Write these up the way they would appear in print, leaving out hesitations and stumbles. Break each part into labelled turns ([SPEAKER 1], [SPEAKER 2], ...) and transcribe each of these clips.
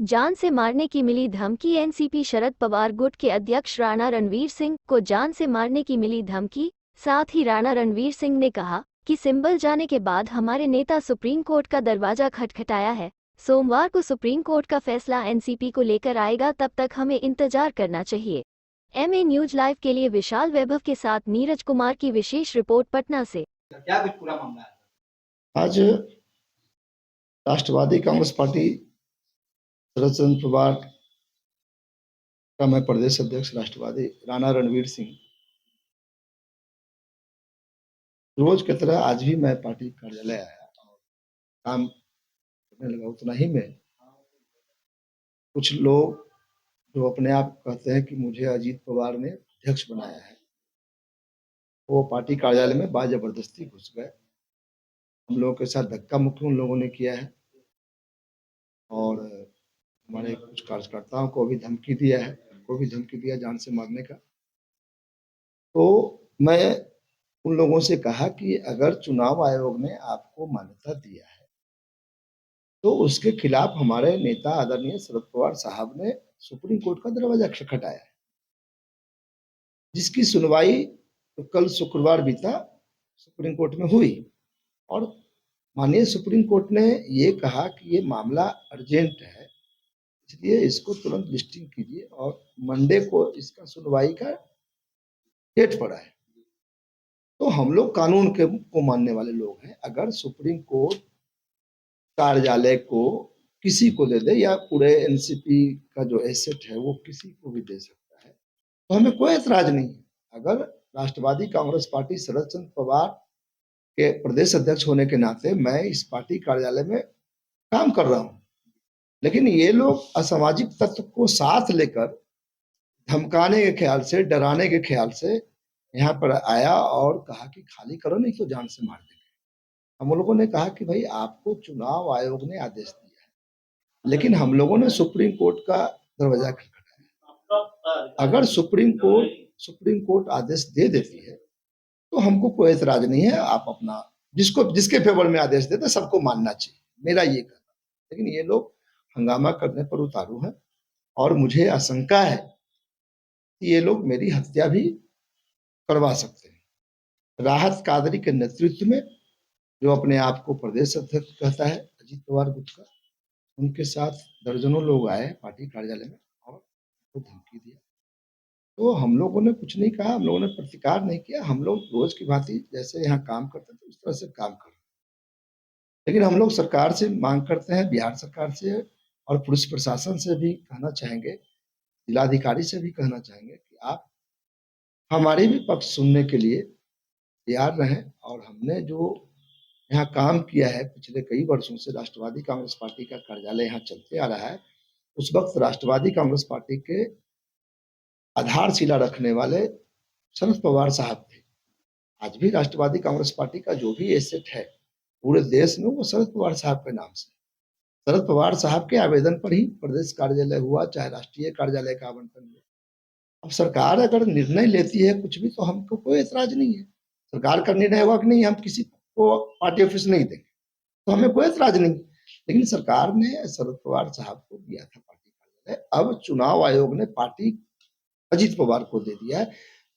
[SPEAKER 1] जान से मारने की मिली धमकी। एनसीपी शरद पवार गुट के अध्यक्ष राणा रणवीर सिंह को जान से मारने की मिली धमकी। साथ ही राणा रणवीर सिंह ने कहा कि सिंबल जाने के बाद हमारे नेता सुप्रीम कोर्ट का दरवाजा खटखटाया है। सोमवार को सुप्रीम कोर्ट का फैसला एनसीपी को लेकर आएगा, तब तक हमें इंतजार करना चाहिए। एमए न्यूज लाइव के लिए विशाल वैभव के साथ नीरज कुमार की विशेष रिपोर्ट पटना से।
[SPEAKER 2] क्या कुछ पूरा मामला है?
[SPEAKER 3] आज राष्ट्रवादी कांग्रेस पार्टी शरद चंद्र पवार का मैं प्रदेश अध्यक्ष राष्ट्रवादी राणा रणवीर सिंह, रोज की तरह आज भी मैं पार्टी कार्यालय आया और काम करने लगा। उतना ही में कुछ लोग जो अपने आप कहते हैं कि मुझे अजीत पवार ने अध्यक्ष बनाया है, वो पार्टी कार्यालय में बाजबरदस्ती घुस गए। हम लोगों के साथ धक्का मुक्की उन लोगों ने किया है और हमारे कुछ कार्यकर्ताओं को भी धमकी दिया है, को भी धमकी दिया जान से मारने का। तो मैं उन लोगों से कहा कि अगर चुनाव आयोग ने आपको मान्यता दिया है तो उसके खिलाफ हमारे नेता आदरणीय शरद पवार साहब ने सुप्रीम कोर्ट का दरवाजा खटखटाया है, जिसकी सुनवाई तो कल शुक्रवार बीता सुप्रीम कोर्ट में हुई और माननीय सुप्रीम कोर्ट ने ये कहा कि ये मामला अर्जेंट है, इसलिए इसको तुरंत लिस्टिंग कीजिए और मंडे को इसका सुनवाई का डेट पड़ा है। तो हम लोग कानून को मानने वाले लोग हैं। अगर सुप्रीम कोर्ट कार्यालय को किसी को दे दे या पूरे एनसीपी का जो एसेट है वो किसी को भी दे सकता है, तो हमें कोई ऐतराज नहीं है। अगर राष्ट्रवादी कांग्रेस पार्टी शरद चंद्र पवार के प्रदेश अध्यक्ष होने के नाते मैं इस पार्टी कार्यालय में काम कर रहा हूँ, लेकिन ये लोग असामाजिक तत्व को साथ लेकर धमकाने के ख्याल से, डराने के ख्याल से यहाँ पर आया और कहा कि खाली करो नहीं तो जान से मार देंगे। हम लोगों ने कहा कि भाई आपको चुनाव आयोग ने आदेश दिया है, लेकिन हम लोगों ने सुप्रीम कोर्ट का दरवाजा खटखटाया। अगर सुप्रीम कोर्ट आदेश दे देती है तो हमको कोई ऐतराज नहीं है। आप अपना जिसके फेवर में आदेश देते सबको मानना चाहिए, मेरा ये कहना। लेकिन ये लोग हंगामा करने पर उतारू हैं और मुझे आशंका है कि ये लोग मेरी हत्या भी करवा सकते हैं। राहत कादरी के नेतृत्व में जो अपने आप को प्रदेश अध्यक्ष कहता है अजीत पवार गुट का, उनके साथ दर्जनों लोग आए पार्टी कार्यालय में और उनको धमकी दिया। तो हम लोगों ने कुछ नहीं कहा, हम लोगों ने प्रतिकार नहीं किया। हम लोग रोज की भांति जैसे यहाँ काम करते थे उस तरह से काम कर रहे हैं। लेकिन हम लोग सरकार से मांग करते हैं, बिहार सरकार से और पुलिस प्रशासन से भी कहना चाहेंगे, जिलाधिकारी से भी कहना चाहेंगे कि आप हमारे भी पक्ष सुनने के लिए तैयार रहें। और हमने जो यहाँ काम किया है पिछले कई वर्षों से, राष्ट्रवादी कांग्रेस पार्टी का कार्यालय यहाँ चलते आ रहा है, उस वक्त राष्ट्रवादी कांग्रेस पार्टी के आधारशिला रखने वाले शरद पवार साहब थे। आज भी राष्ट्रवादी कांग्रेस पार्टी का जो भी एसेट है पूरे देश में वो शरद पवार साहब के नाम से, शरद पवार साहब के आवेदन पर ही प्रदेश कार्यालय हुआ, चाहे राष्ट्रीय कार्यालय का आवंटन हुआ। अब सरकार अगर निर्णय लेती है कुछ भी तो हमको कोई ऐतराज नहीं है। सरकार का निर्णय हुआ कि नहीं हम किसी को पार्टी ऑफिस नहीं देंगे, तो हमें कोई ऐतराज नहीं। लेकिन सरकार ने शरद पवार साहब को दिया था पार्टी कार्यालय, अब चुनाव आयोग ने पार्टी अजीत पवार को दे दिया है,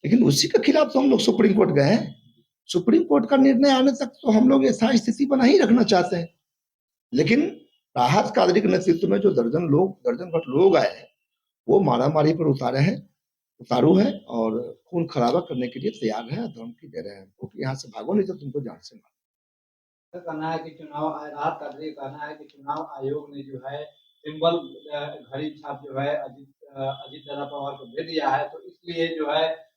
[SPEAKER 3] लेकिन उसी के खिलाफ तो हम लोग सुप्रीम कोर्ट गए हैं। सुप्रीम कोर्ट का निर्णय आने तक तो हम लोग ऐसा स्थिति बना ही रखना चाहते हैं। लेकिन राहत कादरी के नेतृत्व में जो दर्जन भर लोग आए हैं वो मारामारी पर उतारू है और खून खराबा करने के लिए तैयार है, धमकी दे रहे हैं क्योंकि यहाँ से भागो नहीं तो तुमको जान से मार।
[SPEAKER 2] कहना है कि राहत कादरी कहना है कि चुनाव आयोग ने जो है सिंबल घड़ी छाप जो है अजीत पवार को दे दिया है, तो इसलिए जो है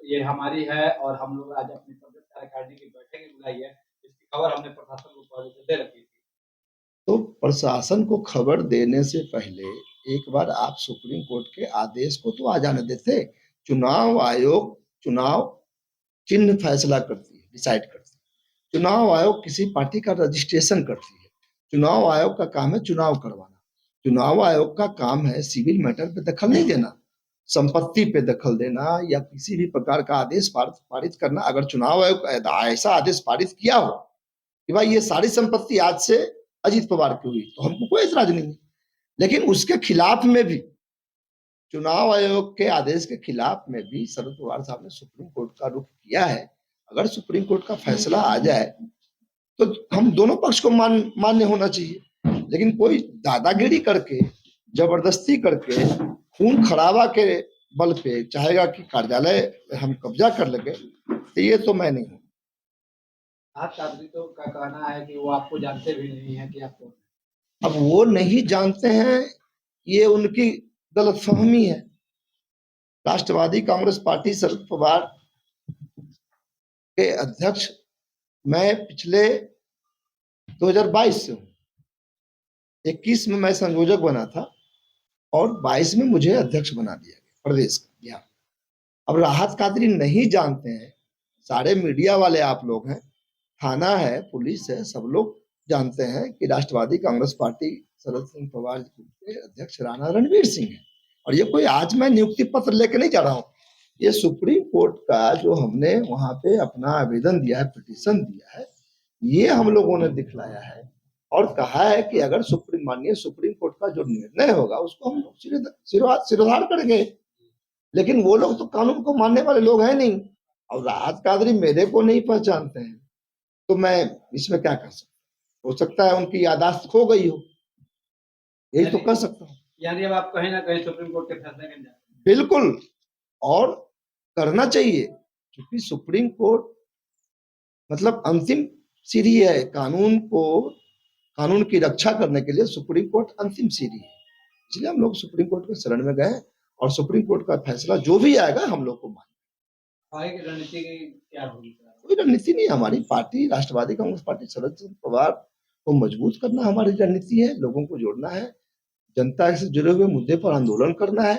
[SPEAKER 2] ये हमारी है और हम लोग आज अपनी प्रदेश कार्यकारिणी की बैठक बुलाई है। इसकी खबर हमने प्रशासन को पहले से दे रखी थी।
[SPEAKER 3] तो प्रशासन को खबर देने से पहले एक बार आप सुप्रीम कोर्ट के आदेश को तो आ जाने देते। चुनाव आयोग चुनाव चिन्ह फैसला करती है, डिसाइड करती है। चुनाव आयोग किसी पार्टी का रजिस्ट्रेशन करती है। चुनाव आयोग का काम है चुनाव करवाना। चुनाव आयोग का काम है सिविल मैटर पे दखल नहीं देना, संपत्ति पे दखल देना या किसी भी प्रकार का आदेश पारित करना। अगर चुनाव आयोग ऐसा आदेश पारित किया हो कि भाई ये सारी संपत्ति आज से अजीत पवार की हुई तो हमको कोई ऐतराज नहीं है। लेकिन उसके खिलाफ में भी, चुनाव आयोग के आदेश के खिलाफ में भी शरद पवार साहब ने सुप्रीम कोर्ट का रुख किया है। अगर सुप्रीम कोर्ट का फैसला आ जाए तो हम दोनों पक्ष को मान्य होना चाहिए, लेकिन कोई दादागिरी करके, जबरदस्ती करके, खून खराबा के बल पे चाहेगा कि कार्यालय हम कब्जा कर लेंगे, तो ये तो मैं नहीं हूँ।
[SPEAKER 2] राहत कादरी तो का कहना है कि वो आपको जानते भी नहीं है कि आपको,
[SPEAKER 3] अब वो नहीं जानते हैं, ये उनकी गलतफहमी है। राष्ट्रवादी कांग्रेस पार्टी शरद पवार के अध्यक्ष मैं पिछले 2022 से हूँ। 21 में मैं संयोजक बना था और 22 में मुझे अध्यक्ष बना दिया गया प्रदेश का, बिहार। अब राहत कादरी नहीं जानते हैं, सारे मीडिया वाले आप लोग हैं, थाना है, पुलिस है, सब लोग जानते हैं कि राष्ट्रवादी कांग्रेस पार्टी शरद सिंह पवार के अध्यक्ष राणा रणवीर सिंह है। और ये कोई आज मैं नियुक्ति पत्र लेके नहीं जा रहा हूँ, ये सुप्रीम कोर्ट का जो हमने वहां पे अपना आवेदन दिया है, पिटीशन दिया है, ये हम लोगों ने दिखलाया है और कहा है कि अगर माननीय सुप्रीम कोर्ट का जो निर्णय होगा उसको हम लोग सिरोधार करेंगे। लेकिन वो लोग तो कानून को मानने वाले लोग हैं नहीं, और राहत कादरी मेरे को नहीं पहचानते हैं, तो मैं इसमें क्या कर सकता हूँ? हो सकता है उनकी यादाश्त खो गई हो, यही तो कर सकता हूँ।
[SPEAKER 2] यानी अब आप कहीं ना कहीं सुप्रीम कोर्ट के फैसले के अंदर,
[SPEAKER 3] बिल्कुल, और करना चाहिए, क्योंकि सुप्रीम कोर्ट मतलब अंतिम सीढ़ी है। कानून की रक्षा करने के लिए सुप्रीम कोर्ट अंतिम सीढ़ी है, इसलिए हम लोग सुप्रीम कोर्ट के शरण में गए और सुप्रीम कोर्ट का फैसला जो भी आएगा हम लोग को मानेंगे।
[SPEAKER 2] आगे की रणनीति की क्या होगी?
[SPEAKER 3] कोई रणनीति नहीं, हमारी पार्टी राष्ट्रवादी कांग्रेस पार्टी शरद सिंह पवार को मजबूत करना हमारी रणनीति है, लोगों को जोड़ना है, जनता से जुड़े हुए मुद्दे पर आंदोलन करना है,